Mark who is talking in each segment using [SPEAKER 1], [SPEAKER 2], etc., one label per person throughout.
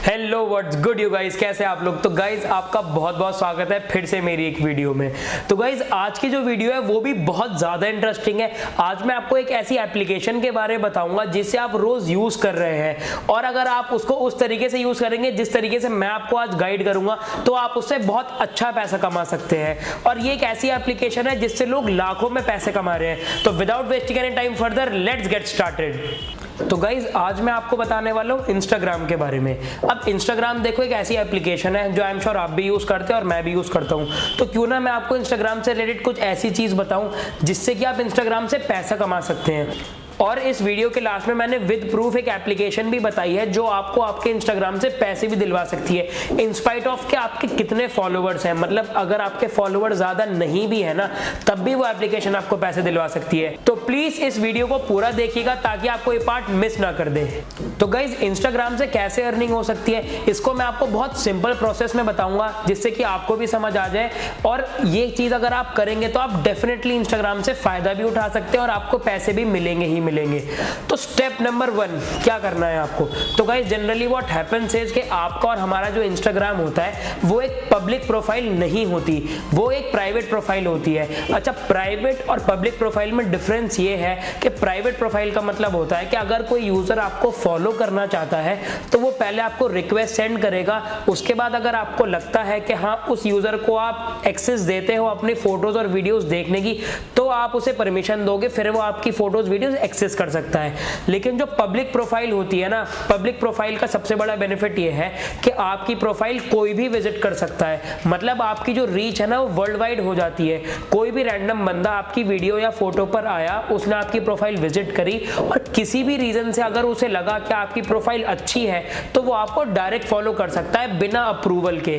[SPEAKER 1] Hello what's good you guys, कैसे आप लोग। तो गाइस आपका बहुत बहुत स्वागत है फिर से मेरी एक वीडियो में। तो गाइस आज की जो वीडियो है वो भी बहुत ज़्यादा इंटरेस्टिंग है। आज मैं आपको एक ऐसी एप्लीकेशन के बारे में बताऊंगा जिसे आप रोज़ यूज़ कर रहे हैं, और अगर आप उसको उस तरीके से यूज़ करेंगे जिस तरीके से मैं आपको आज गाइड करूंगा तो आप उससे बहुत अच्छा पैसा कमा सकते हैं। और ये एक ऐसी एप्लीकेशन है जिससे लोग लाखों में पैसे कमा रहे हैं। तो without wasting any time further let's get started. तो गाइज आज मैं आपको बताने वाला हूँ इंस्टाग्राम के बारे में। अब इंस्टाग्राम देखो एक ऐसी एप्लीकेशन है जो आई एम श्योर आप भी यूज़ करते हैं और मैं भी यूज़ करता हूँ। तो क्यों ना मैं आपको इंस्टाग्राम से रिलेटेड कुछ ऐसी चीज़ बताऊँ जिससे कि आप इंस्टाग्राम से पैसा कमा सकते हैं। और इस वीडियो के लास्ट में मैंने विद प्रूफ एक एप्लीकेशन भी बताई है जो आपको आपके इंस्टाग्राम से पैसे भी दिलवा सकती है, इंस्पाइट ऑफ के आपके कितने फॉलोवर्स हैं। मतलब अगर आपके फॉलोवर ज्यादा नहीं भी है ना, तब भी वो एप्लीकेशन आपको पैसे दिलवा सकती है। तो प्लीज इस वीडियो को पूरा देखिएगा ताकि आपको ये पार्ट मिस ना कर दे। तो गाइज इंस्टाग्राम से कैसे अर्निंग हो सकती है इसको मैं आपको बहुत सिंपल प्रोसेस में बताऊंगा जिससे कि आपको भी समझ आ जाए। और ये चीज अगर आप करेंगे तो आप डेफिनेटली इंस्टाग्राम से फायदा भी उठा सकते हैं और आपको पैसे भी मिलेंगे ही मिलेंगे। तो स्टेप नंबर 1 क्या करना है आपको। तो guys generally what happens is कि आपका और हमारा जो इंस्टाग्राम होता है वो एक पब्लिक प्रोफाइल नहीं होती, वो एक प्राइवेट प्रोफाइल होती है। अच्छा, प्राइवेट और पब्लिक प्रोफाइल में डिफरेंस ये है कि प्राइवेट प्रोफाइल का मतलब होता है कि अगर कोई यूजर आपको फॉलो करना चाहता है तो वो पहले आपको रिक्वेस्ट सेंड करेगा। उसके बाद अगर आपको लगता है कि हाँ उस यूजर को आप एक्सेस देते हो अपनी फोटोज और वीडियोस देखने की, तो आप उसे परमिशन दोगे, फिर वो आपकी फोटोज वीडियोस एक्सेस कर सकता है। लेकिन जो पब्लिक प्रोफाइल होती है ना, पब्लिक प्रोफाइल का सबसे बड़ा बेनिफिट ये है कि आपकी प्रोफाइल कोई भी विजिट कर सकता है। मतलब आपकी जो रीच है ना वो वर्ल्ड वाइड हो जाती है। कोई भी रैंडम बंदा आपकी वीडियो या फोटो पर आया, उसने आपकी प्रोफाइल विजिट करी और किसी भी रीजन से अगर उसे लगा कि आपकी प्रोफाइल अच्छी है तो वो आपको डायरेक्ट फॉलो कर सकता है बिना अप्रूवल के।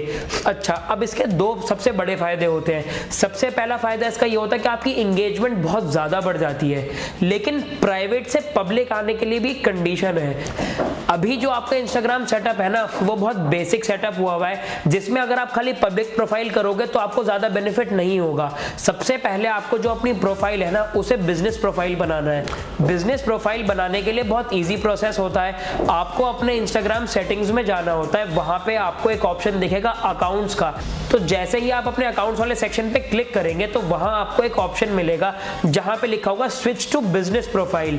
[SPEAKER 1] अच्छा, अब इसके दो सबसे बड़े फायदे होते हैं। सबसे पहला फायदा इसका ये होता है कि आपकी एंगेजमेंट बहुत ज्यादा बढ़ जाती है। लेकिन प्राइवेट से पब्लिक आने के लिए भी कंडीशन है। अभी जो आपका इंस्टाग्राम सेटअप है ना वो बहुत बेसिक सेटअप हुआ है जिसमें अगर आप खाली पब्लिक प्रोफाइल करोगे तो आपको ज्यादा बेनिफिट नहीं होगा। सबसे पहले आपको जो अपनी प्रोफाइल है ना उसे बिजनेस प्रोफाइल बनाना है। बिजनेस प्रोफाइल बनाने के लिए बहुत इजी प्रोसेस होता है। आपको अपने इंस्टाग्राम सेटिंग्स में जाना होता है, वहां पे आपको एक ऑप्शन दिखेगा अकाउंट्स का। तो जैसे ही आप अपने अकाउंट्स वाले सेक्शन पे क्लिक करेंगे तो वहां आपको एक ऑप्शन मिलेगा जहां पे लिखा होगा स्विच टू बिजनेस प्रोफाइल।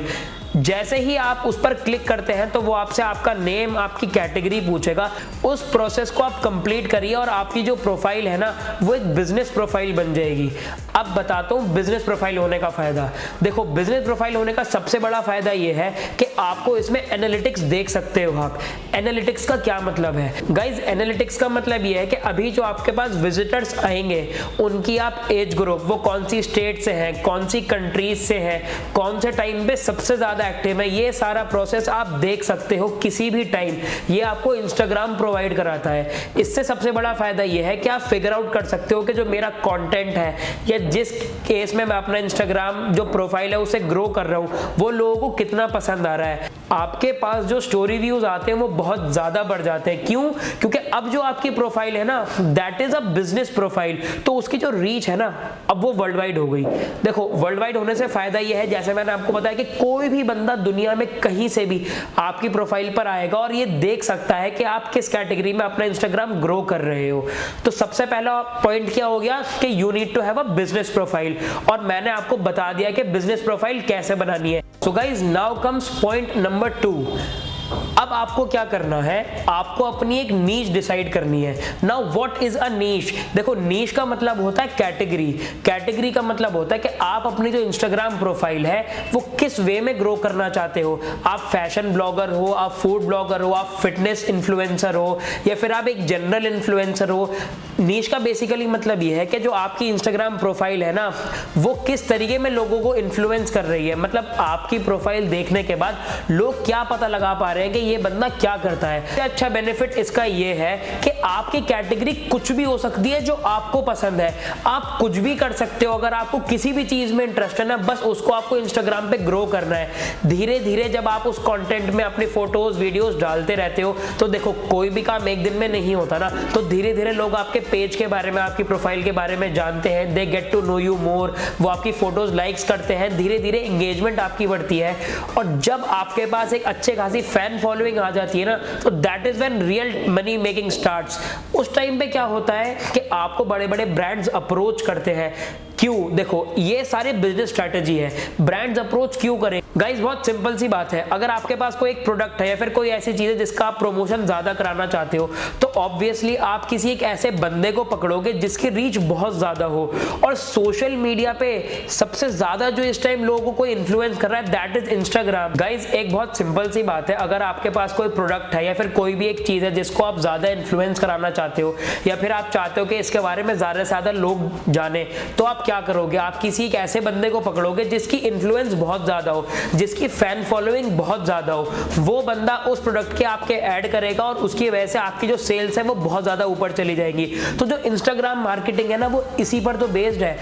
[SPEAKER 1] जैसे ही आप उस पर क्लिक करते हैं तो वो आपसे आपका नेम, आपकी कैटेगरी पूछेगा। उस प्रोसेस को आप कंप्लीट करिए और आपकी जो प्रोफाइल है ना वो एक बिजनेस प्रोफाइल बन जाएगी। अब बताता हूँ बिजनेस प्रोफाइल होने का फायदा। देखो, बिजनेस प्रोफाइल होने का सबसे बड़ा फायदा ये है कि आपको इसमें एनालिटिक्स देख सकते हो आप। एनालिटिक्स का क्या मतलब है गाइज? एनालिटिक्स का मतलब ये है कि अभी जो आपके पास विजिटर्स आएंगे उनकी आप एज ग्रुप, वो कौन सी स्टेट से हैं, कौन सी कंट्रीज से हैं, कौन से टाइम पे सबसे ज्यादा एक्टिव है, ये सारा प्रोसेस आप देख सकते हो किसी भी टाइम। ये आपको इंस्टाग्राम प्रोवाइड कराता है। इससे सबसे बड़ा फायदा ये है कि आप फिगर आउट कर सकते हो कि जो मेरा कंटेंट है या जिस केस में मैं अपना इंस्टाग्राम जो प्रोफाइल है उसे ग्रो कर रहा हूँ वो लोगों को कितना पसंद आ रहा है। आपके पास जो स्टोरी व्यूज आते हैं वो बहुत ज्यादा बढ़ जाते हैं। क्यों? क्योंकि अब जो आपकी प्रोफाइल है ना that is a business profile, तो उसकी जो रीच है ना अब वो वर्ल्ड वाइड हो गई। देखो, वर्ल्ड वाइड होने से फायदा ये है, जैसे मैंने आपको बताया कि कोई भी बंदा दुनिया में कहीं से भी आपकी प्रोफाइल पर आएगा और ये देख सकता है कि आप किस कैटेगरी में अपना इंस्टाग्राम ग्रो कर रहे हो। तो सबसे पहला पॉइंट क्या हो गया कि you need to have a business profile, और मैंने आपको बता दिया कि बिजनेस प्रोफाइल कैसे बनानी है। So guys now comes point number 2। अब आपको क्या करना है, आपको अपनी एक नीश डिसाइड करनी है। नाउ व्हाट इज अ नीश? देखो, नीश का मतलब होता है कैटेगरी। कैटेगरी का मतलब होता है कि आप अपनी जो इंस्टाग्राम प्रोफाइल है वो किस वे में ग्रो करना चाहते हो। आप फैशन ब्लॉगर हो, आप फूड ब्लॉगर हो, आप फिटनेस इन्फ्लुएंसर हो, या फिर आप एक जनरल इन्फ्लुएंसर हो। नीश का बेसिकली मतलब ये है कि जो आपकी इंस्टाग्राम प्रोफाइल है ना वो किस तरीके में लोगों को इन्फ्लुएंस कर रही है। मतलब आपकी प्रोफाइल देखने के बाद लोग क्या पता लगा पा रहे हैं कि ये बंदा क्या करता है। सबसे अच्छा बेनिफिट इसका ये है कि आपकी कैटेगरी कुछ भी हो सकती है जो आपको पसंद है। आप कुछ भी कर सकते हो। अगर आपको किसी भी चीज में इंटरेस्ट है ना, बस उसको आपको इंस्टाग्राम पे ग्रो करना है। धीरे धीरे जब आप उस कंटेंट में अपनी फोटोज वीडियोस डालते रहते हो तो देखो, कोई भी काम एक दिन में नहीं होता ना, तो धीरे धीरे लोग आपके पेज के बारे में, आपकी प्रोफाइल के बारे में जानते हैं। They get to know you more. वो आपकी फोटोज लाइक्स करते हैं, धीरे धीरे एंगेजमेंट आपकी बढ़ती है। और जब आपके पास एक अच्छे खासी फैन फैन फॉलोइंग आ जाती है ना, तो that is when real money making starts. उस टाइम पे क्या होता है कि आपको बड़े बड़े ब्रांड्स अप्रोच करते हैं। क्यों? देखो, ये सारे बिजनेस स्ट्रेटेजी है। ब्रांड्स अप्रोच क्यों करें गाइस? बहुत सिंपल सी बात है। अगर आपके पास कोई एक प्रोडक्ट है या फिर कोई ऐसी चीज है जिसका आप प्रमोशन ज्यादा कराना चाहते हो, तो ऑब्वियसली आप किसी एक ऐसे बंदे को पकड़ोगे जिसकी रीच बहुत ज्यादा हो। और सोशल मीडिया पे सबसे ज्यादा जो इस टाइम लोगों को इन्फ्लुएंस कर रहा है दैट इज इंस्टाग्राम। गाइस, एक बहुत सिंपल सी बात है, अगर आपके पास कोई प्रोडक्ट है या फिर कोई भी एक चीज है जिसको आप ज्यादा इन्फ्लुएंस कराना चाहते हो, या फिर आप चाहते हो कि इसके बारे में ज्यादा से ज्यादा लोग जाने, तो आप क्या करोगे? आप किसी एक ऐसे बंदे को पकड़ोगे जिसकी इन्फ्लुएंस बहुत ज्यादा हो, जिसकी फैन फॉलोइंग बहुत ज्यादा हो। वो बंदा उस प्रोडक्ट के आपके ऐड करेगा और उसकी वजह से आपकी जो सेल्स है वो बहुत ज्यादा ऊपर चली जाएंगी। तो जो इंस्टाग्राम मार्केटिंग है ना, वो इसी पर तो बेस्ड है।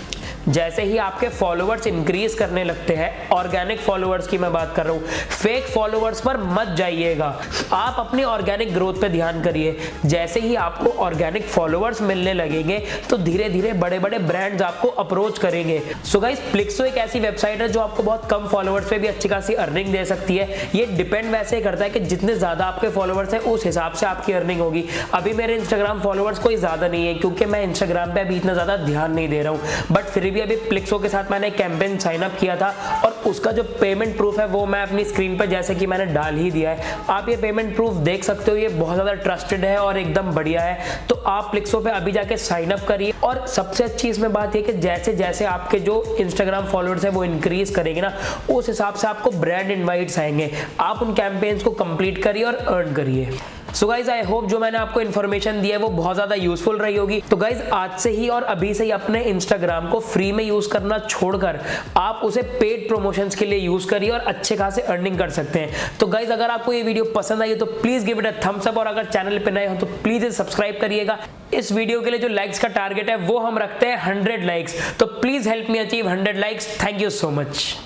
[SPEAKER 1] जैसे ही आपके फॉलोअर्स इंक्रीज करने लगते हैं, ऑर्गेनिक फॉलोअर्स की मैं बात कर रहा हूँ, फेक फॉलोअर्स पर मत जाइएगा, आप अपनी ऑर्गेनिक ग्रोथ पे ध्यान करिए। जैसे ही आपको ऑर्गेनिक फॉलोअर्स मिलने लगेंगे तो धीरे धीरे बड़े बड़े ब्रांड्स आपको अप्रोच करेंगे। सो गाइस, प्लिक्सो एक ऐसी वेबसाइट है जो आपको बहुत कम फॉलोअर्स पे भी अच्छी खासी अर्निंग दे सकती है। ये डिपेंड वैसे करता है कि जितने ज्यादा आपके फॉलोअर्स हैं उस हिसाब से आपकी अर्निंग होगी। अभी मेरे इंस्टाग्राम फॉलोअर्स कोई ज्यादा नहीं है क्योंकि मैं इंस्टाग्राम पे अभी इतना ज्यादा ध्यान नहीं दे रहा हूँ, बट फिर भी अभी प्लिक्सो के साथ मैंने कैंपेन साइन अप किया था और उसका जो पेमेंट प्रूफ है वो मैं अपनी स्क्रीन पर जैसे कि मैंने डाल ही दिया है। आप ये पेमेंट प्रूफ देख सकते हो, ये बहुत ज्यादा ट्रस्टेड है और एकदम बढ़िया है। तो आप प्लिक्सो पे अभी जाके साइन अप करिए। और सबसे अच्छी इसमें बात ये कि जैसे जैसे आपके जो इंस्टाग्राम फॉलोअर्स है वो इंक्रीज करेंगे ना, उस हिसाब से आपको ब्रांड इनवाइट्स आएंगे। आप उन कैंपेन्स को कंप्लीट करिए और अर्न करिए। सो गाइज, आई होप जो मैंने आपको इन्फॉर्मेशन दी है वो बहुत ज्यादा यूजफुल रही होगी। तो गाइज, आज से ही और अभी से ही अपने इंस्टाग्राम को फ्री में यूज करना छोड़कर आप उसे पेड प्रमोशंस के लिए यूज करिए और अच्छे खासे अर्निंग कर सकते हैं। तो गाइज, अगर आपको ये वीडियो पसंद आई है तो please give it a thumbs up, और अगर चैनल पे नए हो तो प्लीज सब्सक्राइब करिएगा। इस वीडियो के लिए जो लाइक्स का टारगेट है वो हम रखते हैं 100 लाइक्स, तो please help me achieve 100 likes. Thank you so much.